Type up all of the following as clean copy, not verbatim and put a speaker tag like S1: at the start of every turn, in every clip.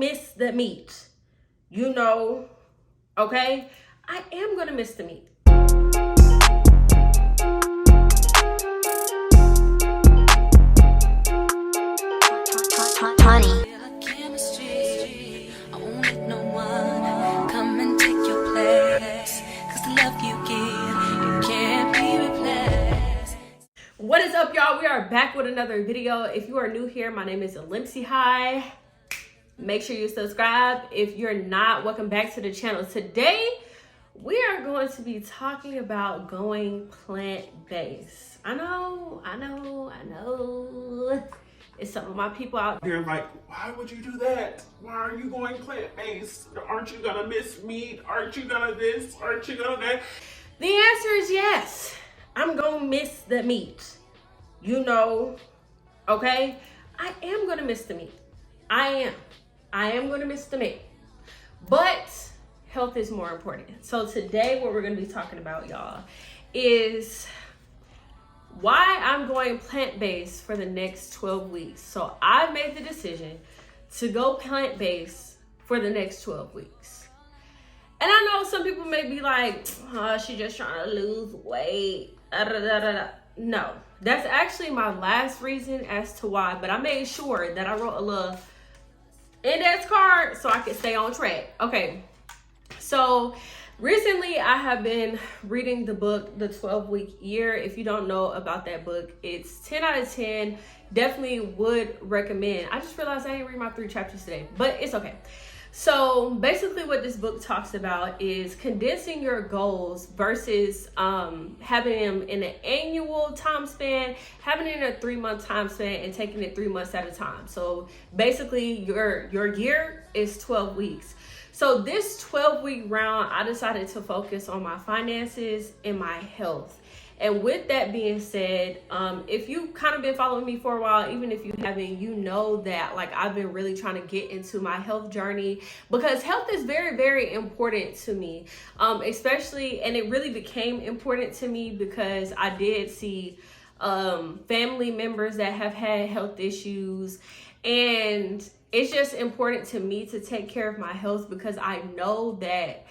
S1: miss the meat, you know, okay? I am gonna miss the meat.
S2: Honey.
S1: What is up, y'all? We are back with another video. If you are new here, my name is Olympsy High. Make sure you subscribe. If you're not, welcome back to the channel. Today, we are going to be talking about going plant-based. I know. It's some of my people out
S3: there like, why would you do that? Why are you going plant-based? Aren't you gonna miss meat? Aren't you gonna this? Aren't you gonna that?
S1: The answer is yes. I'm gonna miss the meat, you know, okay? I am gonna miss the meat. I am gonna miss the meat, but health is more important. So today what we're gonna be talking about, y'all, is why I'm going plant-based for the next 12 weeks. So I've made the decision to go plant-based for the next 12 weeks. And I know some people may be like, oh, she's just trying to lose weight. No, that's actually my last reason as to why. But I made sure that I wrote a little index card so I could stay on track. Okay, so recently I have been reading the book, The 12-Week Year. If you don't know about that book, it's 10 out of 10. Definitely would recommend. I just realized I didn't read my 3 chapters today, but it's okay. So basically what this book talks about is condensing your goals versus having them in an annual time span, having it in a 3-month time span, and taking it 3 months at a time. So basically your year is 12 weeks. So this 12-week round, I decided to focus on my finances and my health. And with that being said, if you've kind of been following me for a while, even if you haven't, you know that like I've been really trying to get into my health journey because health is very, very important to me. Especially, and it really became important to me because I did see family members that have had health issues, and it's just important to me to take care of my health because I know that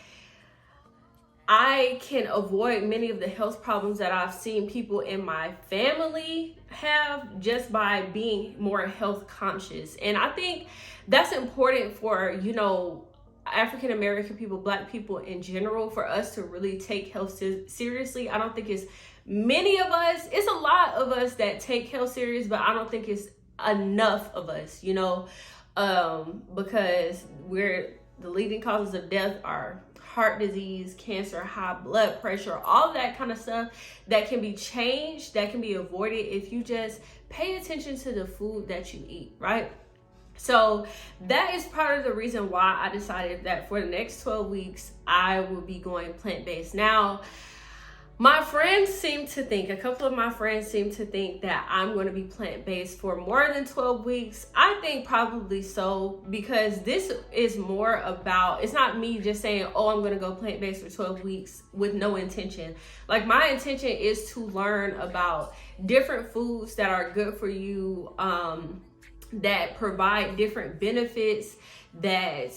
S1: I can avoid many of the health problems that I've seen people in my family have just by being more health conscious. And I think that's important for, you know, African American people, Black people in general, for us to really take health seriously. I don't think it's many of us, it's a lot of us that take health serious, but I don't think it's enough of us, you know, because the leading causes of death are heart disease, cancer, high blood pressure, all that kind of stuff that can be changed, that can be avoided if you just pay attention to the food that you eat, right? So that is part of the reason why I decided that for the next 12 weeks, I will be going plant-based. Now, my friends seem to think, a couple of my friends seem to think that I'm going to be plant-based for more than 12 weeks. I think probably so, because this is more about, it's not me just saying, oh, I'm going to go plant-based for 12 weeks with no intention. Like, my intention is to learn about different foods that are good for you, that provide different benefits, that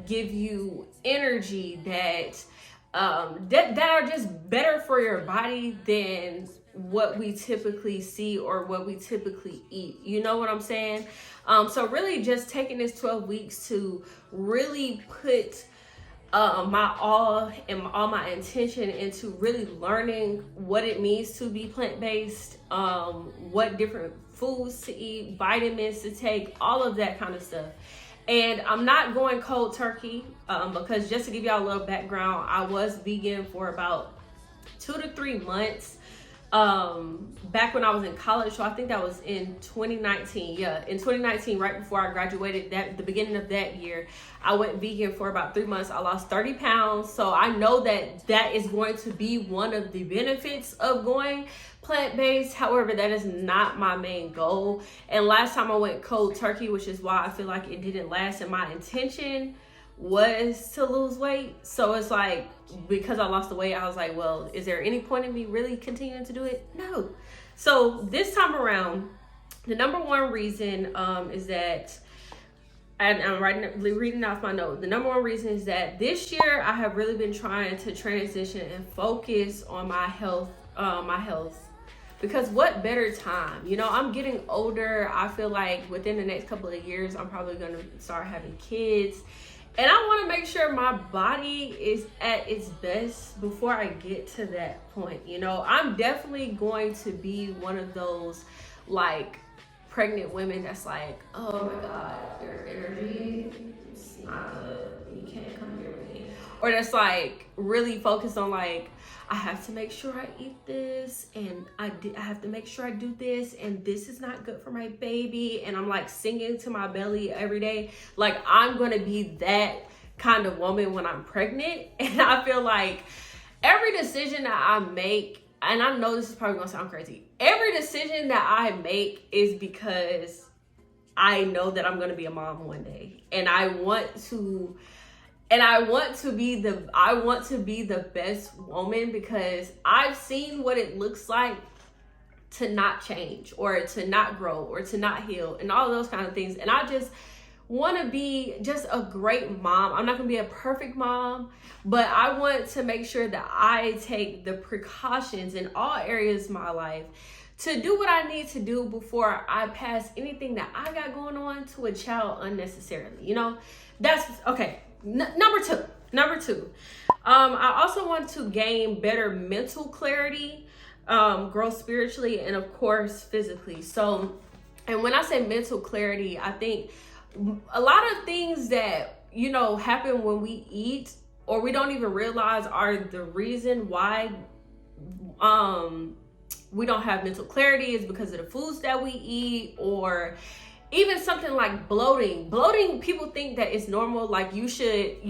S1: give you energy, that are just better for your body than what we typically see or what we typically eat. You know what I'm saying? So really just taking this 12 weeks to really put my all and all my intention into really learning what it means to be plant-based, what different foods to eat, vitamins to take, all of that kind of stuff. And I'm not going cold turkey because, just to give y'all a little background, I was vegan for about 2 to 3 months back when I was in college. So I think that was in 2019. Yeah, in 2019, right before I graduated, the beginning of that year, I went vegan for about 3 months. I lost 30 pounds. So I know that that is going to be one of the benefits of going plant-based. However, that is not my main goal. And last time I went cold turkey, which is why I feel like it didn't last, and my intention was to lose weight. So it's like, because I lost the weight, I was like, well, is there any point in me really continuing to do it? No. So this time around, the number one reason is that and I'm reading off my note. The number one reason is that this year I have really been trying to transition and focus on my health. Because what better time? You know, I'm getting older. I feel like within the next couple of years, I'm probably going to start having kids. And I want to make sure my body is at its best before I get to that point. You know, I'm definitely going to be one of those like pregnant women that's like, oh my God, your energy is not good. You can't come here with me. Or that's like really focused on like, I have to make sure I eat this, and I have to make sure I do this, and this is not good for my baby. And I'm like singing to my belly every day. Like I'm going to be that kind of woman when I'm pregnant. And I feel like every decision that I make, and I know this is probably going to sound crazy, every decision that I make is because I know that I'm going to be a mom one day. And I want to be the best woman, because I've seen what it looks like to not change or to not grow or to not heal and all those kind of things. And I just want to be just a great mom. I'm not going to be a perfect mom, but I want to make sure that I take the precautions in all areas of my life to do what I need to do before I pass anything that I got going on to a child unnecessarily. You know, that's okay. Number two, I also want to gain better mental clarity, grow spiritually, and of course physically. So, and when I say mental clarity, I think a lot of things that, you know, happen when we eat or we don't even realize are the reason why we don't have mental clarity is because of the foods that we eat, or even something like bloating. Bloating, people think that it's normal. Like you should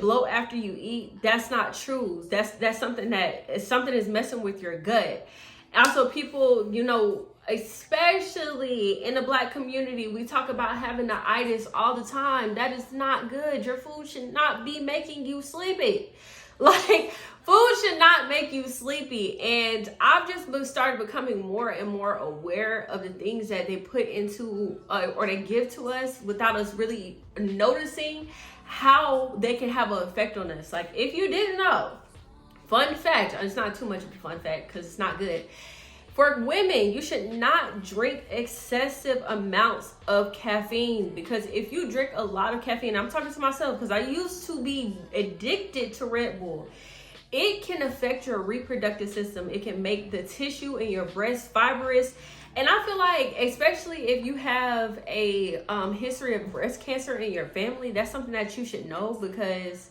S1: bloat after you eat. That's not true. That's something is messing with your gut. Also, people, you know, especially in the Black community, we talk about having the itis all the time. That is not good. Your food should not be making you sleepy. Like, food should not make you sleepy. And I've just started becoming more and more aware of the things that they put into or they give to us without us really noticing how they can have an effect on us. Like, if you didn't know, fun fact, it's not too much of a fun fact because it's not good. For women, you should not drink excessive amounts of caffeine, because if you drink a lot of caffeine, I'm talking to myself because I used to be addicted to Red Bull. It can affect your reproductive system. It can make the tissue in your breast fibrous. And I feel like, especially if you have a history of breast cancer in your family, that's something that you should know, because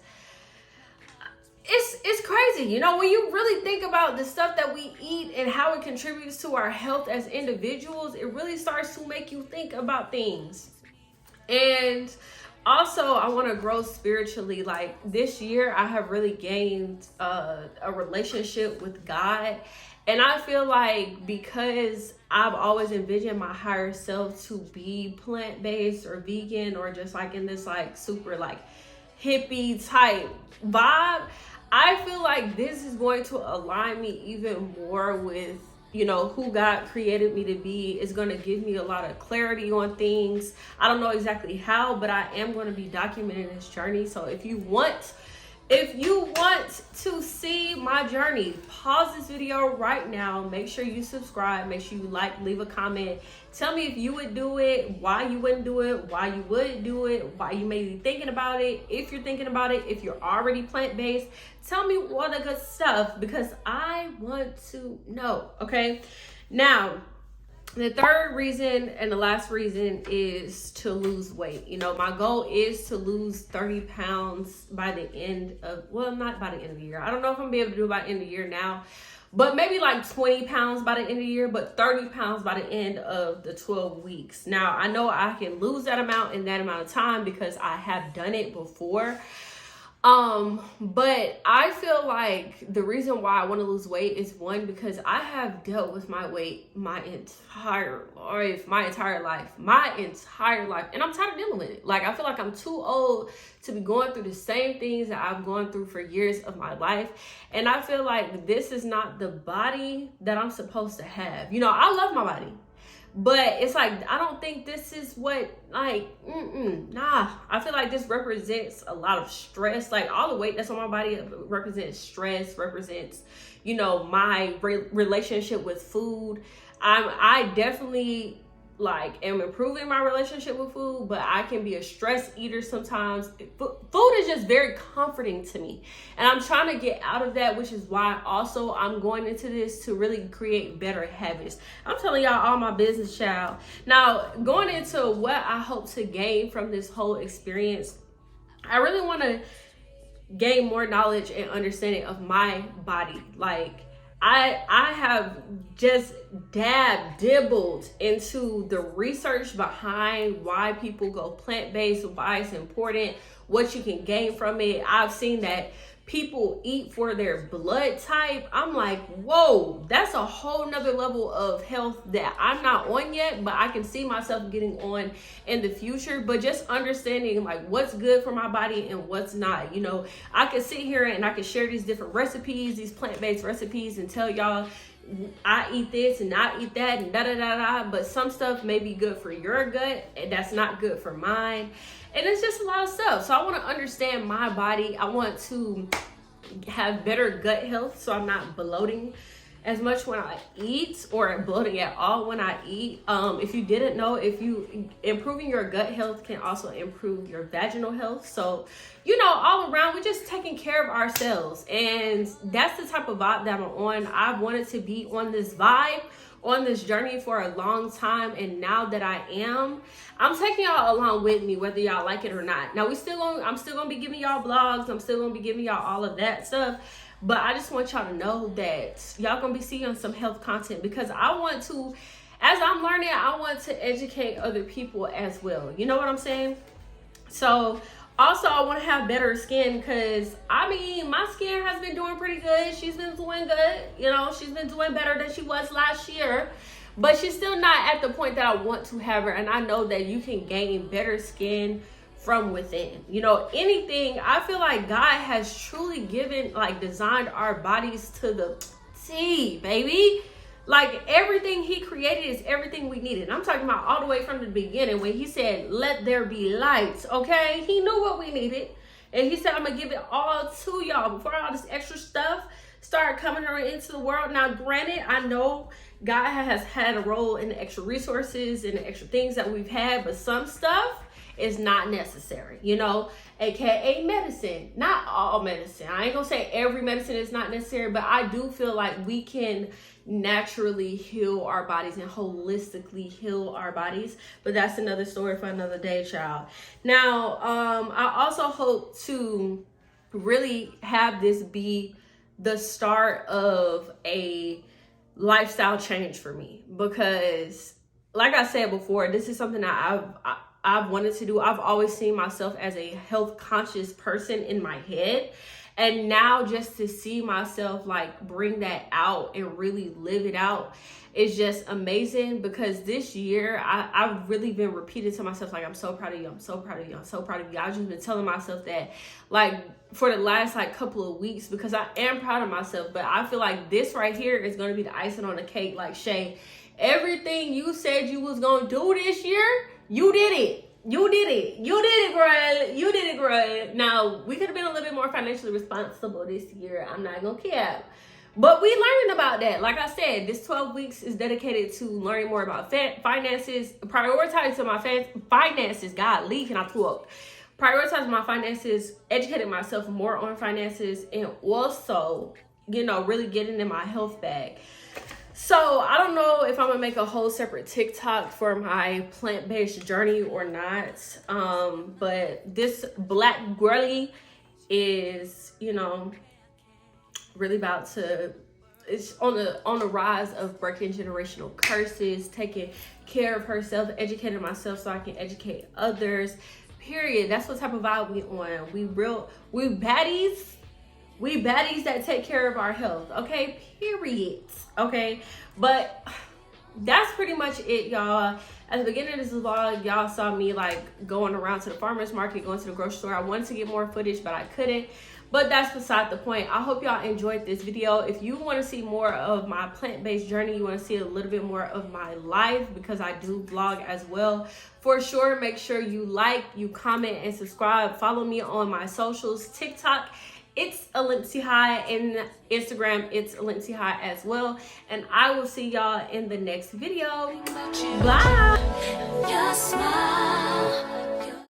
S1: it's crazy. You know, when you really think about the stuff that we eat and how it contributes to our health as individuals, it really starts to make you think about things. And also, I want to grow spiritually. Like this year, I have really gained a relationship with God. And I feel like because I've always envisioned my higher self to be plant-based or vegan or just like in this like super like hippie type vibe, I feel like this is going to align me even more with, you know, who God created me to be. Is going to give me a lot of clarity on things. I don't know exactly how, but I am going to be documenting this journey. So if you want to see my journey, pause this video right now. Make sure you subscribe. Make sure you like, leave a comment. Tell me if you would do it, why you wouldn't do it, why you would do it, why you may be thinking about it. If you're thinking about it, if you're already plant-based, tell me all the good stuff, because I want to know, okay? Now, the third reason and the last reason is to lose weight. You know, my goal is to lose 30 pounds by the end of, well, not by the end of the year. I don't know if I'm gonna be able to do it by the end of the year now, but maybe like 20 pounds by the end of the year, but 30 pounds by the end of the 12 weeks. Now, I know I can lose that amount in that amount of time because I have done it before. But I feel like the reason why I want to lose weight is, one, because I have dealt with my weight my entire life, and I'm tired of dealing with it. Like, I feel like I'm too old to be going through the same things that I've gone through for years of my life. And I feel like this is not the body that I'm supposed to have. You know, I love my body, But it's like, I don't think this is what, like, nah. I feel like this represents a lot of stress. Like, all the weight that's on my body represents stress, represents, you know, my relationship with food. I definitely, like, am improving my relationship with food, but I can be a stress eater sometimes. Food is just very comforting to me, and I'm trying to get out of that, which is why also I'm going into this to really create better habits. I'm telling y'all all my business, child. Now, going into what I hope to gain from this whole experience, I really want to gain more knowledge and understanding of my body. Like, I have just dabbled into the research behind why people go plant-based, why it's important, what you can gain from it. I've seen that people eat for their blood type. I'm like, whoa, that's a whole nother level of health that I'm not on yet, but I can see myself getting on in the future. But just understanding like what's good for my body and what's not. You know, I can sit here and I can share these different recipes, these plant-based recipes, and tell y'all I eat this and I eat that and da da da da, but some stuff may be good for your gut and that's not good for mine. And it's just a lot of stuff. So I want to understand my body. I want to have better gut health so I'm not bloating as much when I eat, or bloating at all when I eat. If you didn't know, improving your gut health can also improve your vaginal health. So, you know, all around, we're just taking care of ourselves. And that's the type of vibe that I'm on. I've wanted to be on this vibe, on this journey for a long time, and now that I'm taking y'all along with me, whether y'all like it or not. Now I'm still gonna be giving y'all vlogs, I'm still gonna be giving y'all all of that stuff, but I just want y'all to know that y'all gonna be seeing some health content, because I want to, as I'm learning, I want to educate other people as well. You know what I'm saying? So also, I want to have better skin, because I mean, my skin has been doing pretty good. She's been doing good. You know, she's been doing better than she was last year, but she's still not at the point that I want to have her. And I know that you can gain better skin from within. You know, anything, I feel like God has truly designed our bodies to the T, baby. Like, everything he created is everything we needed. And I'm talking about all the way from the beginning when he said, let there be light, okay? He knew what we needed. And he said, I'm going to give it all to y'all before all this extra stuff started coming into the world. Now, granted, I know God has had a role in the extra resources and the extra things that we've had, but some stuff is not necessary, you know, aka medicine. Not all medicine. I ain't gonna say every medicine is not necessary, but I do feel like we can naturally heal our bodies and holistically heal our bodies. But that's another story for another day, child. Now, I also hope to really have this be the start of a lifestyle change for me, because like I said before, this is something that I've wanted to do. I've always seen myself as a health conscious person in my head. And now just to see myself like bring that out and really live it out is just amazing, because this year I've really been repeating to myself, like, I'm so proud of you. I'm so proud of you. I'm so proud of you. I've just been telling myself that like for the last like couple of weeks, because I am proud of myself. But I feel like this right here is going to be the icing on the cake. Like, Shay, everything you said you was going to do this year, you did it. You did it. You did it, girl. You did it, girl. Now, we could have been a little bit more financially responsible this year. I'm not going to cap. But we learning about that. Like I said, this 12 weeks is dedicated to learning more about finances, prioritizing my finances. God, can I talk? Prioritizing my finances, educating myself more on finances, and also, you know, really getting in my health bag. So I don't know if I'm gonna make a whole separate TikTok for my plant-based journey or not. But this black girly is, you know, really about to, it's on the rise of breaking generational curses, taking care of herself, educating myself so I can educate others. Period. That's what type of vibe we on. We baddies. We baddies that take care of our health, okay? Period, okay? But that's pretty much it, y'all. At the beginning of this vlog, y'all saw me like going around to the farmer's market, going to the grocery store. I wanted to get more footage, but I couldn't. But that's beside the point. I hope y'all enjoyed this video. If you want to see more of my plant-based journey, you want to see a little bit more of my life, because I do vlog as well, for sure make sure you like, you comment, and subscribe. Follow me on my socials. TikTok, it's Alincy High, and Instagram, it's Alincy High as well. And I will see y'all in the next video. Bye.